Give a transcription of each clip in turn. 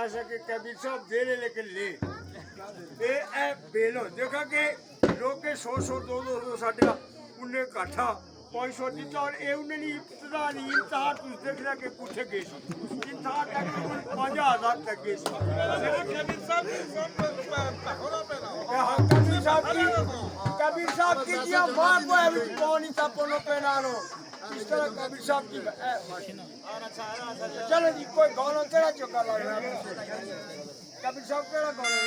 आशा के कबीर साहब दे ले लेकिन ले ए बेलो देखा कि लोग के 100 200 साढ़े उन्हें काठा 500 दिता और ये उन्हें नहीं इब्तदा नहीं इंतहा तुझ देख रहा के कुछ गए इंतहा तक 5000 तक गए कबीर साहब की दिया मां को है पानी सपनों पे नानो इस तरह कबीर साहब की चलो जी कोई गाना तेरा चुका लग रहा है कबीर साहब केड़ा गाना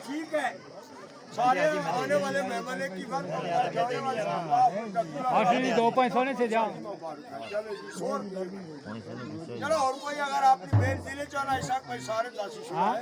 ठीक है सारे आने वाले मेहमान की बात जाने वाले आखिरी 2-5 सोने से जाओ चलो और कोई अगर आपकी बेल दिले चाहना ऐसा कोई सारे 10 है